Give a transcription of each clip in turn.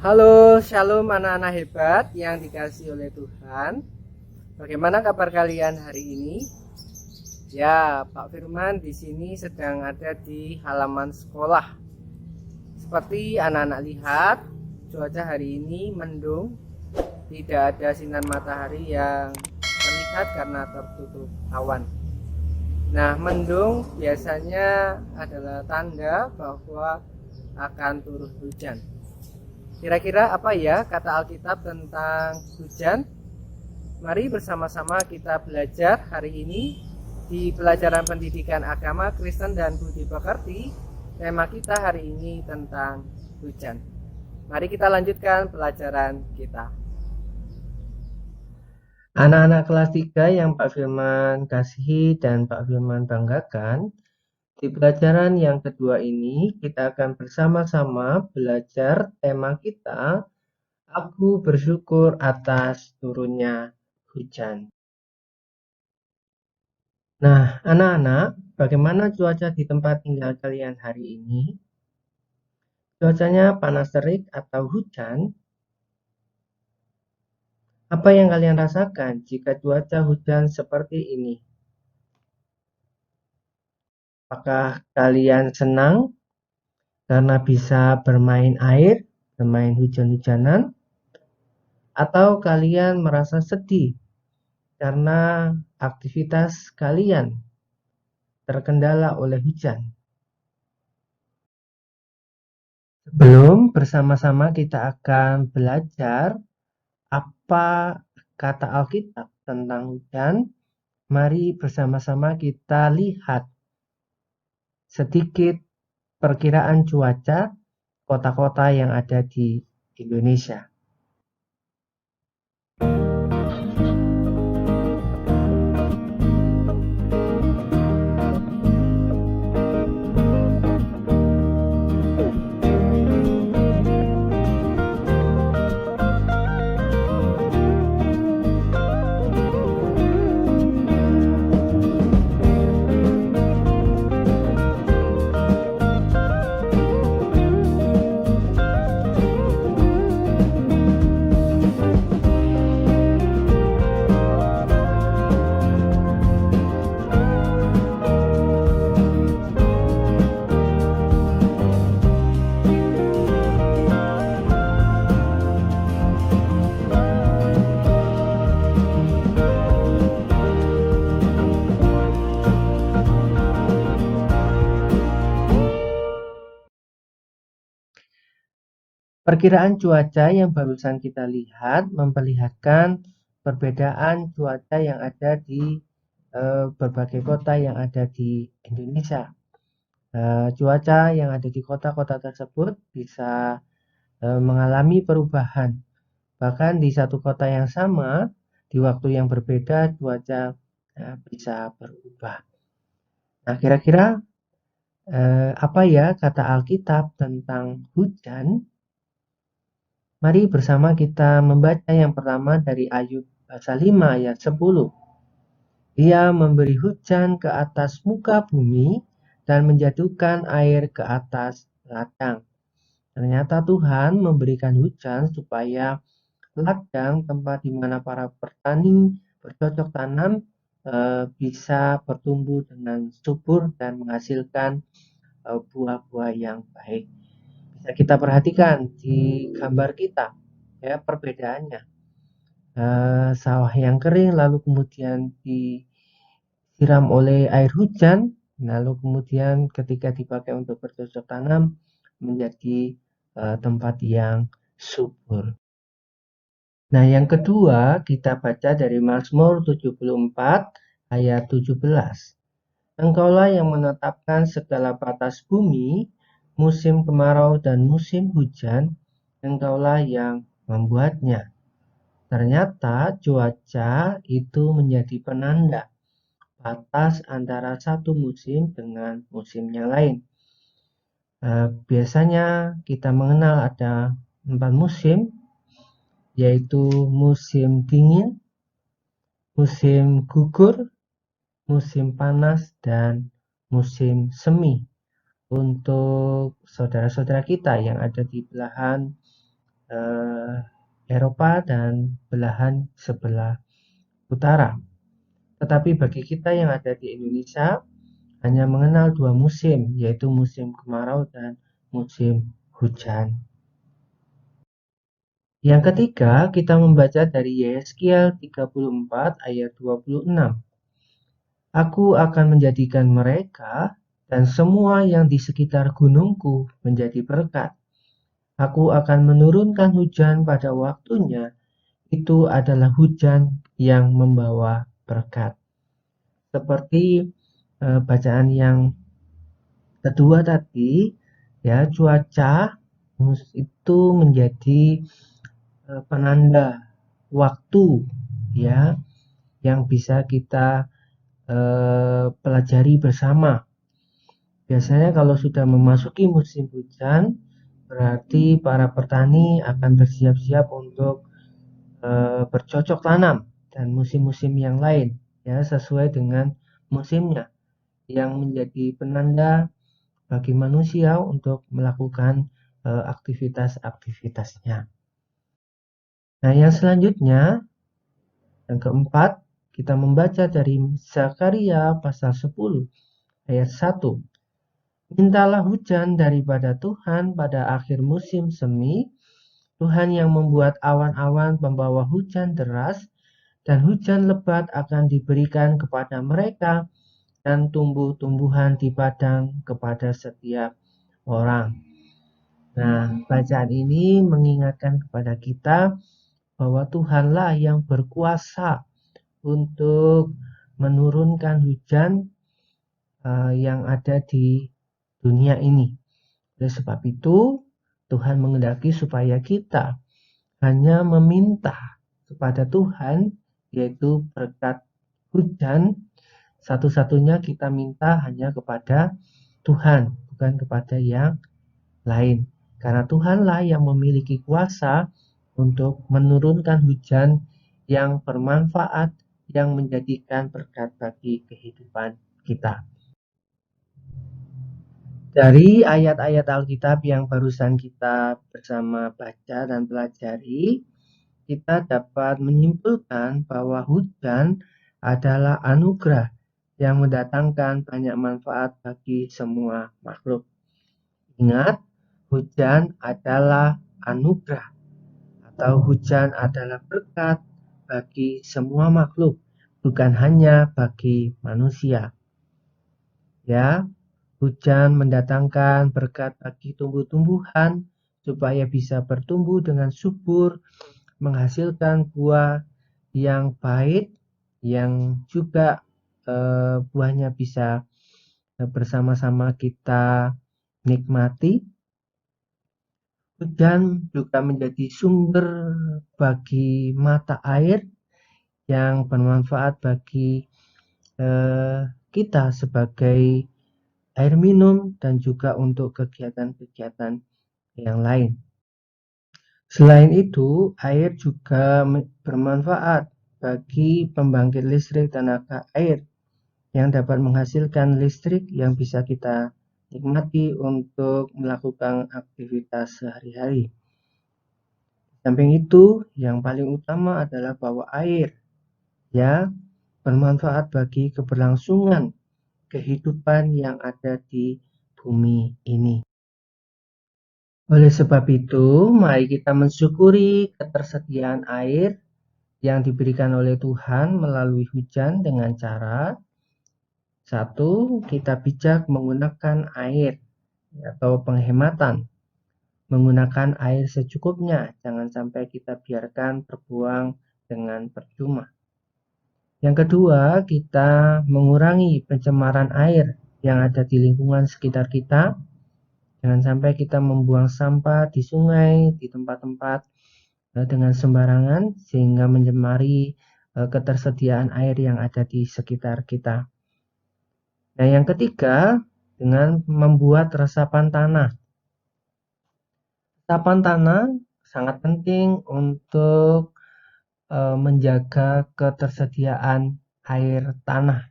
Halo, shalom anak-anak hebat yang dikasihi oleh Tuhan. Bagaimana kabar kalian hari ini? Ya, Pak Firman di sini sedang ada di halaman sekolah. Seperti anak-anak lihat, cuaca hari ini mendung, tidak ada sinar matahari yang terlihat karena tertutup awan. Nah, mendung biasanya adalah tanda bahwa akan turun hujan. Kira-kira apa ya kata Alkitab tentang hujan? Mari bersama-sama kita belajar hari ini di pelajaran pendidikan agama Kristen dan Budi Pekerti. Tema kita hari ini tentang hujan. Mari kita lanjutkan pelajaran kita. Anak-anak kelas 3 yang Pak Firman kasihi dan Pak Firman banggakan, di pelajaran yang kedua ini kita akan bersama-sama belajar tema kita, Aku bersyukur atas turunnya hujan. Nah, anak-anak, bagaimana cuaca di tempat tinggal kalian hari ini? Cuacanya panas terik atau hujan? Apa yang kalian rasakan jika cuaca hujan seperti ini? Apakah kalian senang karena bisa bermain air, bermain hujan-hujanan, atau kalian merasa sedih karena aktivitas kalian terkendala oleh hujan? Sebelum bersama-sama kita akan belajar apa kata Alkitab tentang hujan, mari bersama-sama kita lihat sedikit perkiraan cuaca kota-kota yang ada di Indonesia. Perkiraan cuaca yang barusan kita lihat memperlihatkan perbedaan cuaca yang ada di berbagai kota yang ada di Indonesia. Cuaca yang ada di kota-kota tersebut bisa mengalami perubahan. Bahkan di satu kota yang sama, di waktu yang berbeda, cuaca bisa berubah. Nah, kira-kira apa ya kata Alkitab tentang hujan? Mari bersama kita membaca yang pertama dari Ayub pasal 5 ayat 10. Dia memberi hujan ke atas muka bumi dan menjatuhkan air ke atas ladang. Ternyata Tuhan memberikan hujan supaya ladang, tempat di mana para petani bercocok tanam, bisa bertumbuh dengan subur dan menghasilkan buah-buah yang baik. Bisa kita perhatikan di gambar kita, ya, perbedaannya. Sawah yang kering lalu kemudian disiram oleh air hujan, lalu kemudian ketika dipakai untuk bercocok tanam menjadi tempat yang subur. Nah, yang kedua kita baca dari Mazmur 74 ayat 17. Engkaulah yang menetapkan segala batas bumi, musim kemarau dan musim hujan, engkaulah yang membuatnya. Ternyata cuaca itu menjadi penanda batas antara satu musim dengan musim yang lain. Biasanya kita mengenal ada 4 musim, yaitu musim dingin, musim gugur, musim panas, dan musim semi. Untuk saudara-saudara kita yang ada di belahan Eropa dan belahan sebelah utara. Tetapi bagi kita yang ada di Indonesia hanya mengenal dua musim, yaitu musim kemarau dan musim hujan. Yang ketiga, kita membaca dari Yeskiel 34 ayat 26. Aku akan menjadikan mereka dan semua yang di sekitar gunungku menjadi berkat. Aku akan menurunkan hujan pada waktunya. Itu adalah hujan yang membawa berkat. Seperti bacaan yang kedua tadi, ya, cuaca itu menjadi penanda waktu, ya, yang bisa kita pelajari bersama. Biasanya kalau sudah memasuki musim hujan, berarti para petani akan bersiap-siap untuk bercocok tanam dan musim-musim yang lain, ya, sesuai dengan musimnya, yang menjadi penanda bagi manusia untuk melakukan aktivitas-aktivitasnya. Nah, yang selanjutnya, yang keempat, kita membaca dari Zakaria pasal 10 ayat 1. Mintalah hujan daripada Tuhan pada akhir musim semi, Tuhan yang membuat awan-awan pembawa hujan deras, dan hujan lebat akan diberikan kepada mereka dan tumbuh-tumbuhan di padang kepada setiap orang. Nah, bacaan ini mengingatkan kepada kita bahwa Tuhanlah yang berkuasa untuk menurunkan hujan yang ada di dunia ini. Oleh sebab itu, Tuhan menghendaki supaya kita hanya meminta kepada Tuhan, yaitu berkat hujan. Satu-satunya kita minta hanya kepada Tuhan, bukan kepada yang lain. Karena Tuhanlah yang memiliki kuasa untuk menurunkan hujan yang bermanfaat, yang menjadikan berkat bagi kehidupan kita. Dari ayat-ayat Alkitab yang barusan kita bersama baca dan pelajari, kita dapat menyimpulkan bahwa hujan adalah anugerah yang mendatangkan banyak manfaat bagi semua makhluk. Ingat, hujan adalah anugerah atau hujan adalah berkat bagi semua makhluk, bukan hanya bagi manusia. Ya, hujan mendatangkan berkat bagi tumbuh-tumbuhan supaya bisa bertumbuh dengan subur, menghasilkan buah yang baik, yang juga buahnya bisa bersama-sama kita nikmati. Hujan juga menjadi sumber bagi mata air yang bermanfaat bagi kita sebagai air minum dan juga untuk kegiatan-kegiatan yang lain. Selain itu, air juga bermanfaat bagi pembangkit listrik tenaga air yang dapat menghasilkan listrik yang bisa kita nikmati untuk melakukan aktivitas sehari-hari. Samping itu, yang paling utama adalah bahwa air ya bermanfaat bagi keberlangsungan kehidupan yang ada di bumi ini. Oleh sebab itu, mari kita mensyukuri ketersediaan air yang diberikan oleh Tuhan melalui hujan dengan cara: satu, kita bijak menggunakan air atau penghematan. Menggunakan air secukupnya, jangan sampai kita biarkan terbuang dengan percuma. Yang kedua, kita mengurangi pencemaran air yang ada di lingkungan sekitar kita. Jangan sampai kita membuang sampah di sungai, di tempat-tempat dengan sembarangan sehingga mencemari ketersediaan air yang ada di sekitar kita. Nah, yang ketiga, dengan membuat resapan tanah. Resapan tanah sangat penting untuk menjaga ketersediaan air tanah.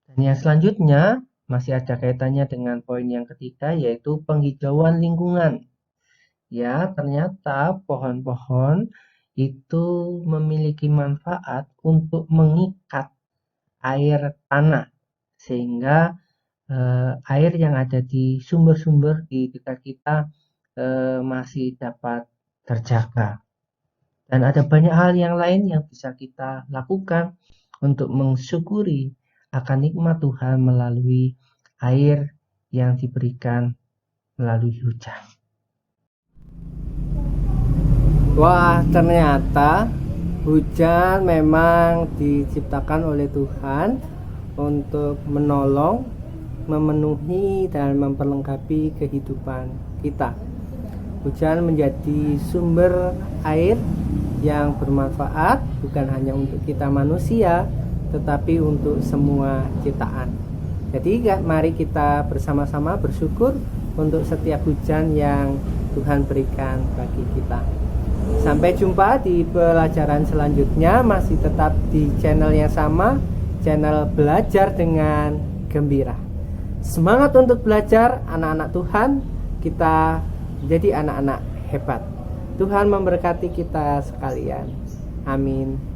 Dan yang selanjutnya masih ada kaitannya dengan poin yang ketiga, yaitu penghijauan lingkungan. Ya, ternyata pohon-pohon itu memiliki manfaat untuk mengikat air tanah, sehingga air yang ada di sumber-sumber di dekat kita masih dapat terjaga. Dan ada banyak hal yang lain yang bisa kita lakukan untuk mensyukuri akan nikmat Tuhan melalui air yang diberikan melalui hujan. Wah, ternyata hujan memang diciptakan oleh Tuhan untuk menolong, memenuhi dan memperlengkapi kehidupan kita. Hujan menjadi sumber air yang bermanfaat bukan hanya untuk kita manusia, tetapi untuk semua ciptaan. Jadi mari kita bersama-sama bersyukur untuk setiap hujan yang Tuhan berikan bagi kita. Sampai jumpa di pelajaran selanjutnya, masih tetap di channel yang sama, channel Belajar dengan Gembira. Semangat untuk belajar, anak-anak Tuhan. Kita jadi anak-anak hebat. Tuhan memberkati kita sekalian. Amin.